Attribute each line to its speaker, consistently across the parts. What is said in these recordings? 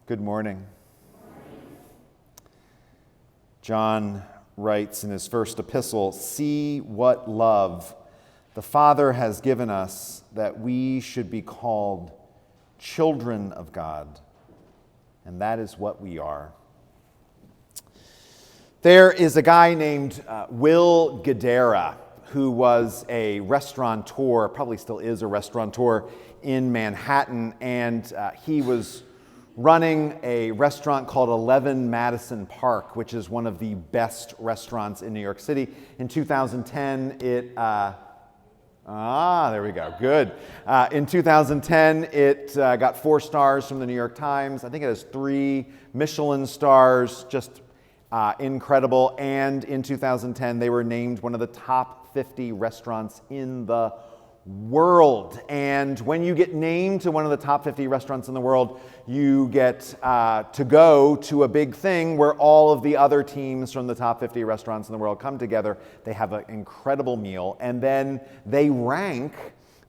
Speaker 1: Good morning. John writes in his first epistle, "See what love the Father has given us that we should be called children of God, and that is what we are." There is a guy named Will Guidara who was a restaurateur, probably still is a restaurateur in Manhattan, and he was running a restaurant called 11 Madison Park, which is one of the best restaurants in New York City. In 2010, there we go, good. In 2010, it got 4 stars from the New York Times. I think it has 3 Michelin stars, just incredible. And in 2010, they were named one of the top 50 restaurants in the world. And when you get named to one of the top 50 restaurants in the world, you get to go to a big thing where all of the other teams from the top 50 restaurants in the world come together. They have an incredible meal, and then they rank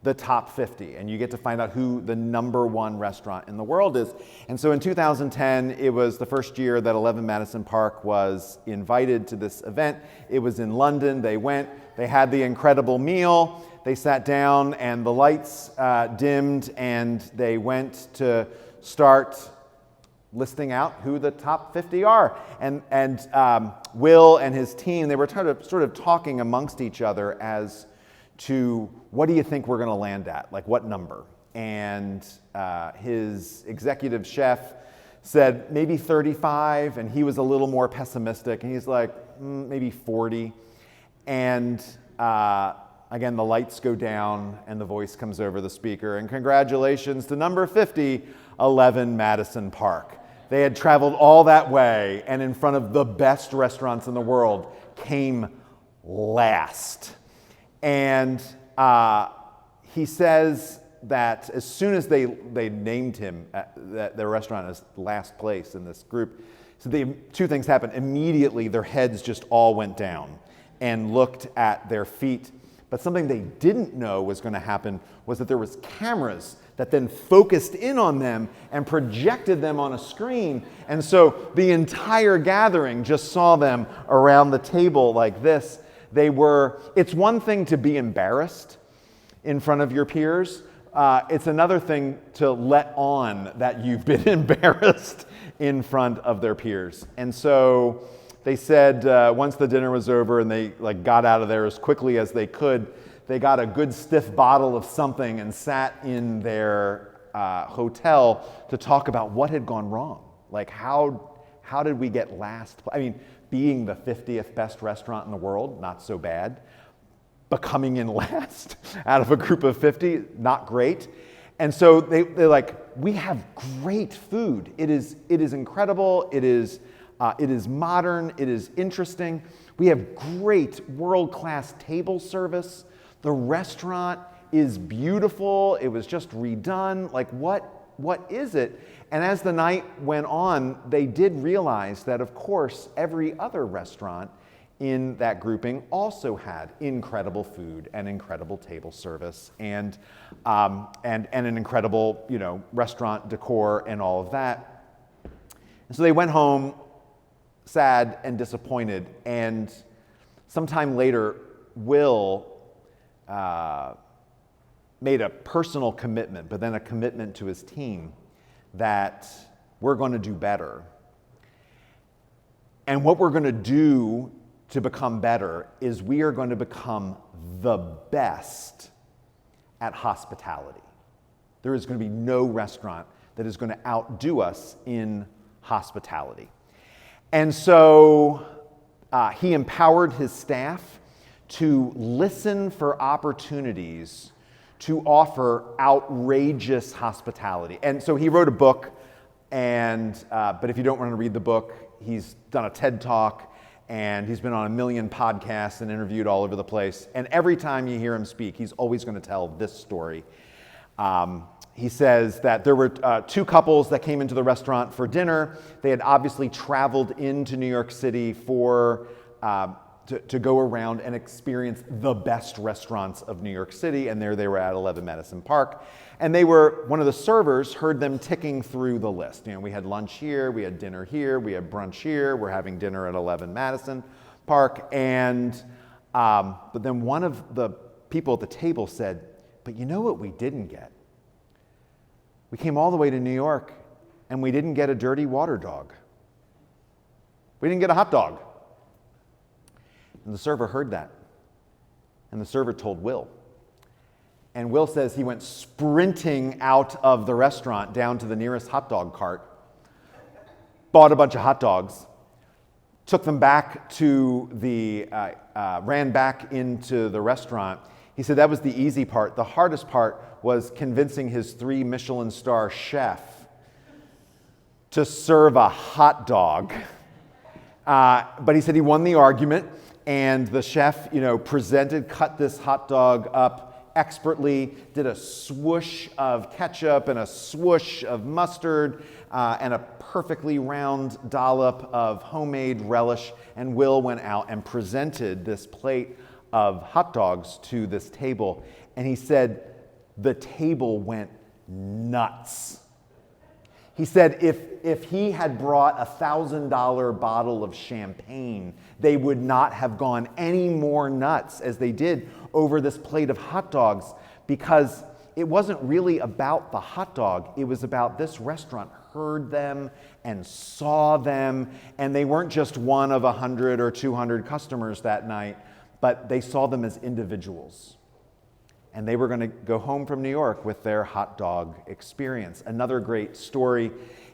Speaker 1: the top 50, and you get to find out who the number 1 restaurant in the world is. And so in 2010, it was the first year that 11 Madison Park was invited to this event. It was in London. They went, they had the incredible meal. They sat down and the lights dimmed, and they went to start listing out who the top 50 are. And Will and his team, they were sort of talking amongst each other as to, what do you think we're going to land at? Like, what number? And his executive chef said maybe 35, and he was a little more pessimistic, and he's like, maybe 40. And again, the lights go down and the voice comes over the speaker, and congratulations to number 50, 11 Madison Park. They had traveled all that way, and in front of the best restaurants in the world, came last. And he says that as soon as they named him, their restaurant as last place in this group, so 2 things happened. Immediately, their heads just all went down and looked at their feet. But something they didn't know was going to happen was that there was cameras that then focused in on them and projected them on a screen. And so the entire gathering just saw them around the table like this. It's one thing to be embarrassed in front of your peers. It's another thing to let on that you've been embarrassed in front of their peers. And so they said once the dinner was over and they got out of there as quickly as they could, they got a good stiff bottle of something and sat in their hotel to talk about what had gone wrong. Like, how did we get last? I mean, being the 50th best restaurant in the world, not so bad. But coming in last out of a group of 50, not great. And so they're like, we have great food. It is incredible. It is modern. It is interesting. We have great world-class table service. The restaurant is beautiful. It was just redone. Like, what is it? And as the night went on, they did realize that, of course, every other restaurant in that grouping also had incredible food and incredible table service and an incredible, restaurant decor and all of that. And so they went home sad and disappointed. And sometime later, Will made a personal commitment, but then a commitment to his team that we're going to do better. And what we're going to do to become better is we are going to become the best at hospitality. There is going to be no restaurant that is going to outdo us in hospitality. And so he empowered his staff to listen for opportunities to offer outrageous hospitality. And so he wrote a book, but if you don't want to read the book, he's done a TED Talk, and he's been on 1 million podcasts and interviewed all over the place. And every time you hear him speak, he's always going to tell this story. He says that there were 2 couples that came into the restaurant for dinner. They had obviously traveled into New York City for to go around and experience the best restaurants of New York City, and there they were at 11 Madison Park. And one of the servers heard them ticking through the list. We had lunch here, we had dinner here, we had brunch here, we're having dinner at 11 Madison Park. And, but then one of the people at the table said, but you know what we didn't get? We came all the way to New York and we didn't get a dirty water dog. We didn't get a hot dog. And the server heard that. And the server told Will. And Will says he went sprinting out of the restaurant down to the nearest hot dog cart, bought a bunch of hot dogs, took them back to ran back into the restaurant. He said that was the easy part. The hardest part was convincing his 3 Michelin star chef to serve a hot dog. But he said he won the argument, and the chef, cut this hot dog up expertly, did a swoosh of ketchup and a swoosh of mustard, and a perfectly round dollop of homemade relish. And Will went out and presented this plate of hot dogs to this table. And he said the table went nuts. He said if he had brought a $1,000 bottle of champagne, they would not have gone any more nuts as they did over this plate of hot dogs, because it wasn't really about the hot dog. It was about this restaurant heard them and saw them, and they weren't just one of 100 or 200 customers that night, but they saw them as individuals. And they were going to go home from New York with their hot dog experience. Another great story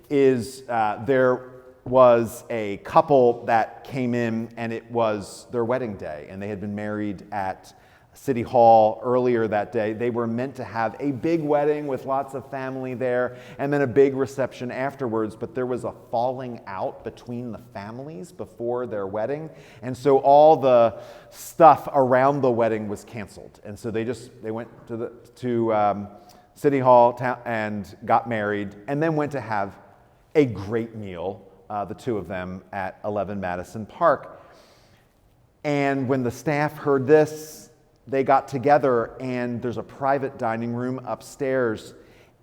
Speaker 1: is there was a couple that came in, and it was their wedding day, and they had been married at City Hall earlier that day. They were meant to have a big wedding with lots of family there, and then a big reception afterwards, but there was a falling out between the families before their wedding, and so all the stuff around the wedding was canceled. And so they went to City Hall and got married, and then went to have a great meal, the two of them, at 11 Madison Park. And when the staff heard this, they got together, and there's a private dining room upstairs,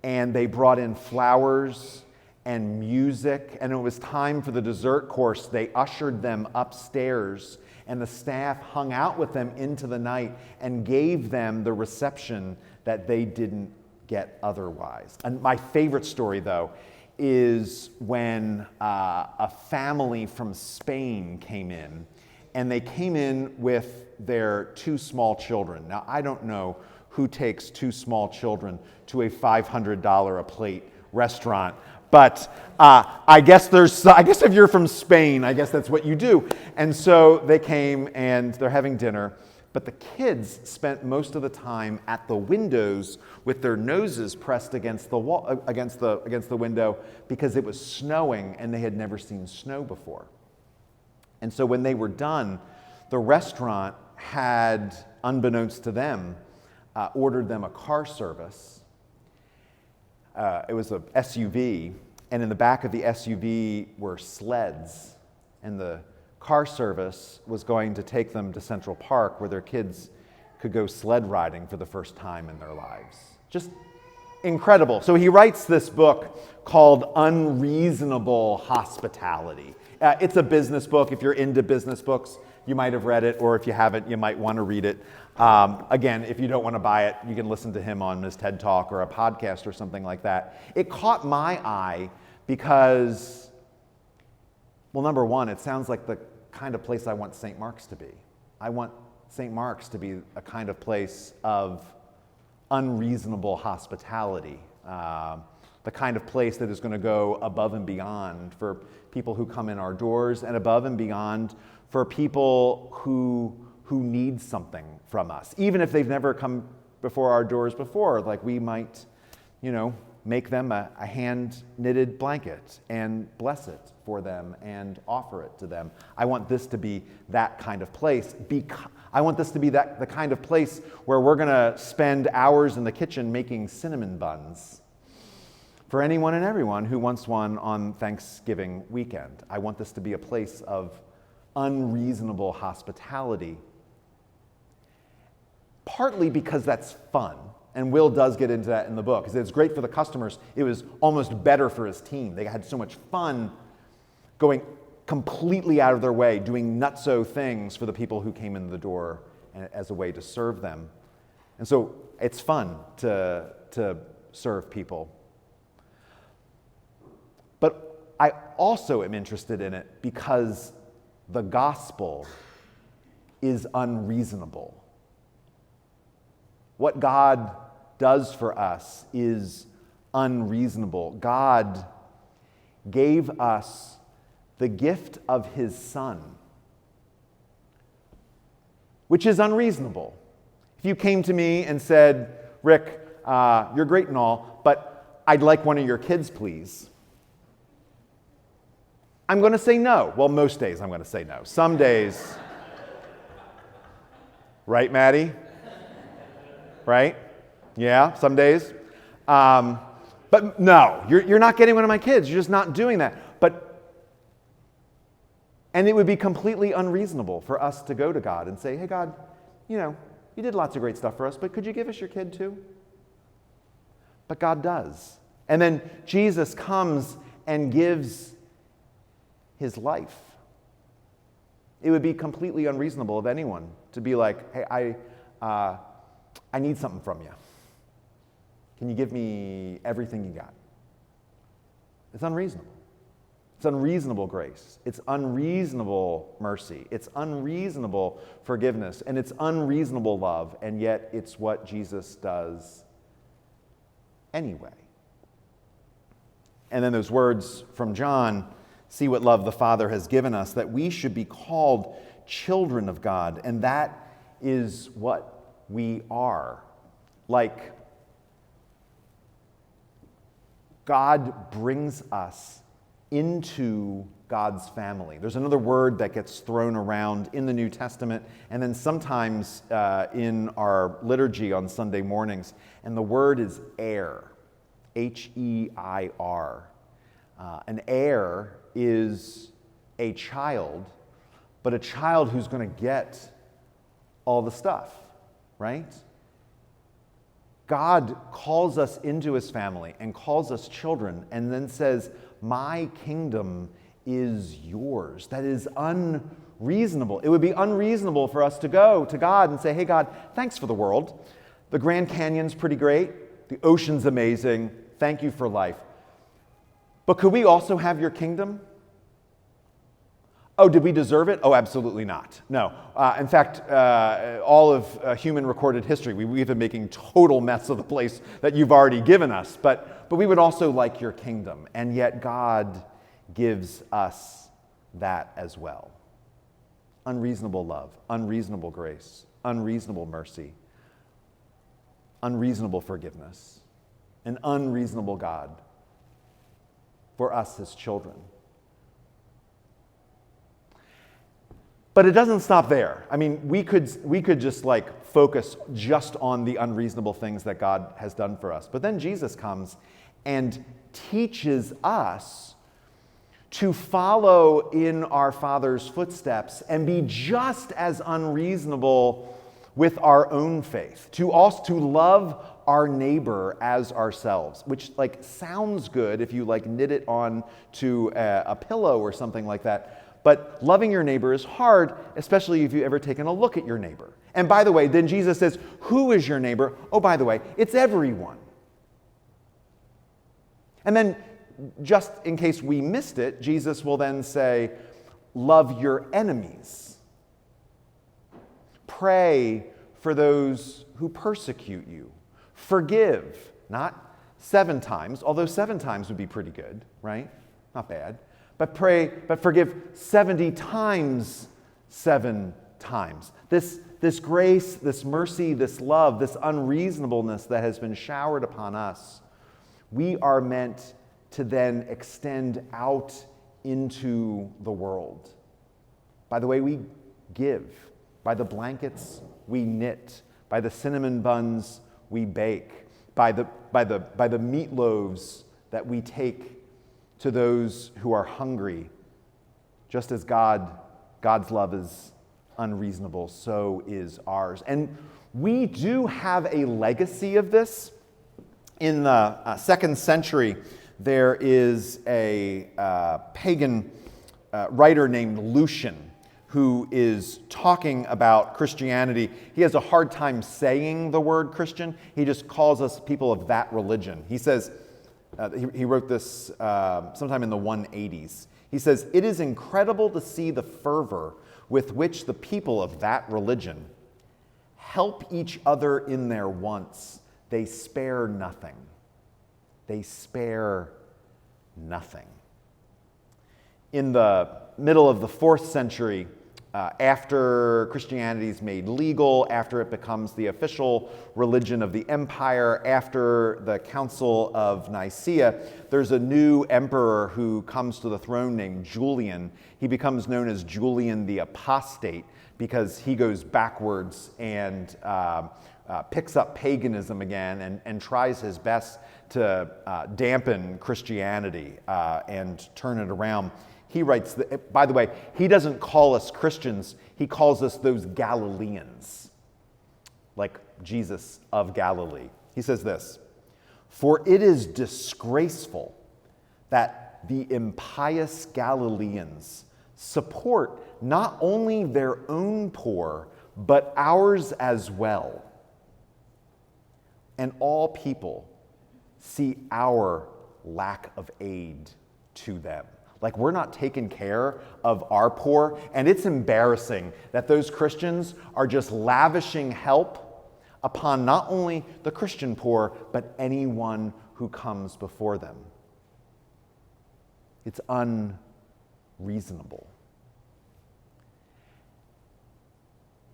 Speaker 1: and they brought in flowers and music, and it was time for the dessert course. They ushered them upstairs, and the staff hung out with them into the night and gave them the reception that they didn't get otherwise. And my favorite story, though, is when a family from Spain came in, and they came in with their 2 small children. Now, I don't know who takes 2 small children to a $500 a plate restaurant, but I guess if you're from Spain, I guess that's what you do. And so they came, and they're having dinner, but the kids spent most of the time at the windows with their noses pressed against the wall, against the window, because it was snowing, and they had never seen snow before. And so when they were done, the restaurant had, unbeknownst to them, ordered them a car service. It was an SUV, and in the back of the SUV were sleds. And the car service was going to take them to Central Park, where their kids could go sled riding for the first time in their lives. Just incredible. So he writes this book called Unreasonable Hospitality. It's a business book. If you're into business books, you might have read it, or if you haven't, you might want to read it. Again, if you don't want to buy it, you can listen to him on his TED Talk or a podcast or something like that. It caught my eye because, well, number one, it sounds like the kind of place I want St. Mark's to be. I want St. Mark's to be a kind of place of unreasonable hospitality, the kind of place that is going to go above and beyond for people who come in our doors, and above and beyond for people who need something from us, even if they've never come before our doors before. Like, we might, make them a hand-knitted blanket and bless it for them and offer it to them. I want this to be that kind of place. I want this to be the kind of place where we're going to spend hours in the kitchen making cinnamon buns for anyone and everyone who wants one on Thanksgiving weekend. I want this to be a place of unreasonable hospitality. Partly because that's fun, and Will does get into that in the book, because it's great for the customers. It was almost better for his team. They had so much fun going completely out of their way, doing nutso things for the people who came in the door as a way to serve them. And so it's fun to serve people. But I also am interested in it because the gospel is unreasonable. What God does for us is unreasonable. God gave us the gift of his Son, which is unreasonable. If you came to me and said, Rick, you're great and all, but I'd like one of your kids, please, I'm going to say no. Well, most days I'm going to say no. Some days, right, Maddie? Right? Yeah, some days. But no, you're not getting one of my kids. You're just not doing that. And it would be completely unreasonable for us to go to God and say, hey, God, you did lots of great stuff for us, but could you give us your kid too? But God does. And then Jesus comes and gives his life. It would be completely unreasonable of anyone to be like, hey, I need something from you. Can you give me everything you got? It's unreasonable. It's unreasonable grace. It's unreasonable mercy. It's unreasonable forgiveness. And it's unreasonable love. And yet it's what Jesus does anyway. And then those words from John, see what love the Father has given us, that we should be called children of God. And that is what we are. Like, God brings us into God's family. There's another word that gets thrown around in the New Testament and then sometimes in our liturgy on Sunday mornings, and the word is heir, H-E-I-R. An heir is a child, but a child who's going to get all the stuff, right? God calls us into his family and calls us children and then says, my kingdom is yours. That is unreasonable. It would be unreasonable for us to go to God and say, hey, God, thanks for the world. The Grand Canyon's pretty great. The ocean's amazing. Thank you for life. But could we also have your kingdom? Oh, did we deserve it? Oh, absolutely not. No. In fact, all of human recorded history, we've been making total mess of the place that you've already given us. But we would also like your kingdom. And yet God gives us that as well. Unreasonable love, unreasonable grace, unreasonable mercy, unreasonable forgiveness, an unreasonable God for us as children. But it doesn't stop there. I mean, we could just focus just on the unreasonable things that God has done for us. But then Jesus comes and teaches us to follow in our Father's footsteps and be just as unreasonable with our own faith, to love our neighbor as ourselves, which sounds good if you knit it on to a pillow or something like that. But loving your neighbor is hard, especially if you've ever taken a look at your neighbor. And by the way, then Jesus says, who is your neighbor? Oh, by the way, it's everyone. And then, just in case we missed it, Jesus will then say, love your enemies. Pray for those who persecute you. Forgive, not 7 times, although 7 times would be pretty good, right? Not bad. But forgive 70 times 7 times. This grace, this mercy, this love, this unreasonableness that has been showered upon us, we are meant to then extend out into the world. By the way we give, by the blankets we knit, by the cinnamon buns we bake, by the meatloaves that we take to those who are hungry, just as God God's love is unreasonable, so is ours. And we do have a legacy of this. In the 2nd century, there is a pagan writer named Lucian who is talking about Christianity. He has a hard time saying the word Christian. He just calls us people of that religion. He says, he wrote this sometime in the 180s. He says, "It is incredible to see the fervor with which the people of that religion help each other in their wants. They spare nothing." They spare nothing. In the middle of the 4th century, after Christianity is made legal, after it becomes the official religion of the empire, after the Council of Nicaea, there's a new emperor who comes to the throne named Julian. He becomes known as Julian the Apostate because he goes backwards and picks up paganism again and tries his best to dampen Christianity and turn it around. He writes, by the way, he doesn't call us Christians, he calls us those Galileans, like Jesus of Galilee. He says this, "For it is disgraceful that the impious Galileans support not only their own poor, but ours as well. And all people see our lack of aid to them." Like, we're not taking care of our poor, and it's embarrassing that those Christians are just lavishing help upon not only the Christian poor, but anyone who comes before them. It's unreasonable.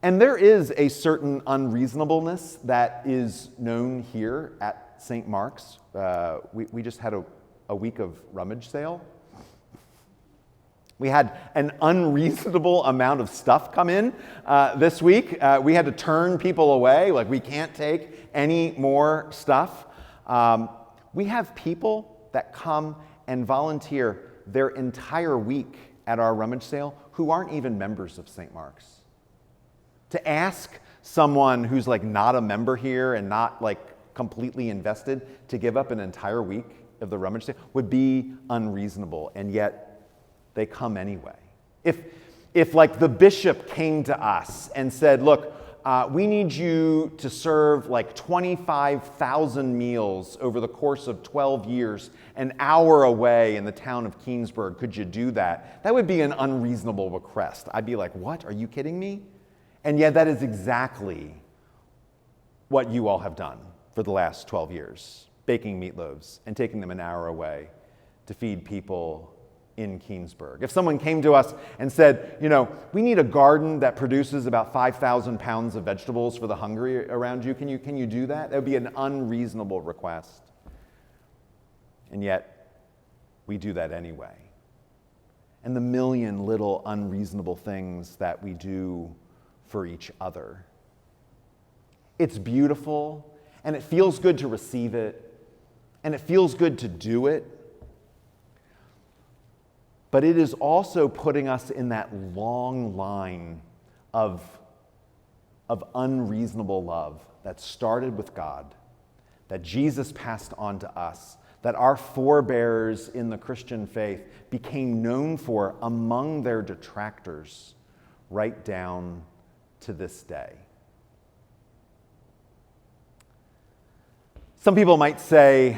Speaker 1: And there is a certain unreasonableness that is known here at St. Mark's. We just had a week of rummage sale. We had an unreasonable amount of stuff come in this week. We had to turn people away, like we can't take any more stuff. We have people that come and volunteer their entire week at our rummage sale who aren't even members of St. Mark's. To ask someone who's like not a member here and not like completely invested to give up an entire week of the rummage sale would be unreasonable, and yet they come anyway. If like the bishop came to us and said, "Look, we need you to serve like 25,000 meals over the course of 12 years, an hour away in the town of Keansburg, could you do that?" That would be an unreasonable request. I'd be like, "What? Are you kidding me?" And yet that is exactly what you all have done for the last 12 years, baking meatloaves and taking them an hour away to feed people in Keansburg. If someone came to us and said, "We need a garden that produces about 5,000 pounds of vegetables for the hungry around you. Can you do that?" That would be an unreasonable request. And yet, we do that anyway. And the million little unreasonable things that we do for each other. It's beautiful, and it feels good to receive it, and it feels good to do it. But it is also putting us in that long line of unreasonable love that started with God, that Jesus passed on to us, that our forebears in the Christian faith became known for among their detractors right down to this day. Some people might say,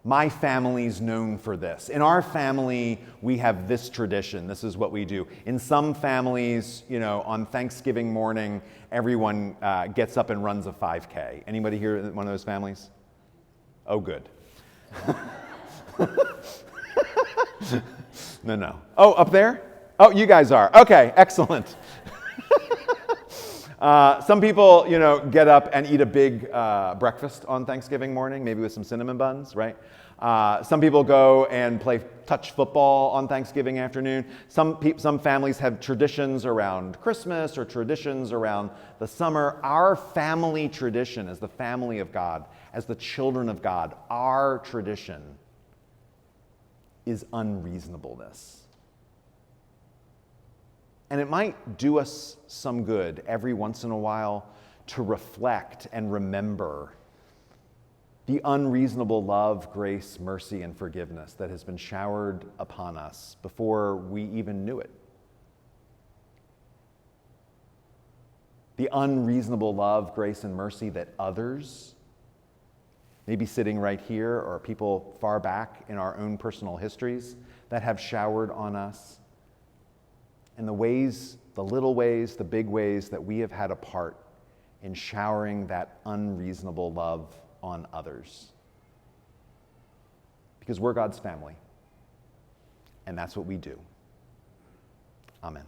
Speaker 1: my family's known for this. In our family, we have this tradition. This is what we do. In some families, on Thanksgiving morning, everyone gets up and runs a 5K. Anybody here in one of those families? Oh, good. No. Oh, up there? Oh, you guys are. Okay, excellent. Some people, get up and eat a big breakfast on Thanksgiving morning, maybe with some cinnamon buns, right? Some people go and play touch football on Thanksgiving afternoon. Some families have traditions around Christmas or traditions around the summer. Our family tradition as the family of God, as the children of God, our tradition is unreasonableness. And it might do us some good every once in a while to reflect and remember the unreasonable love, grace, mercy, and forgiveness that has been showered upon us before we even knew it. The unreasonable love, grace, and mercy that others, maybe sitting right here or people far back in our own personal histories, that have showered on us. And the ways, the little ways, the big ways that we have had a part in showering that unreasonable love on others. Because we're God's family, and that's what we do. Amen.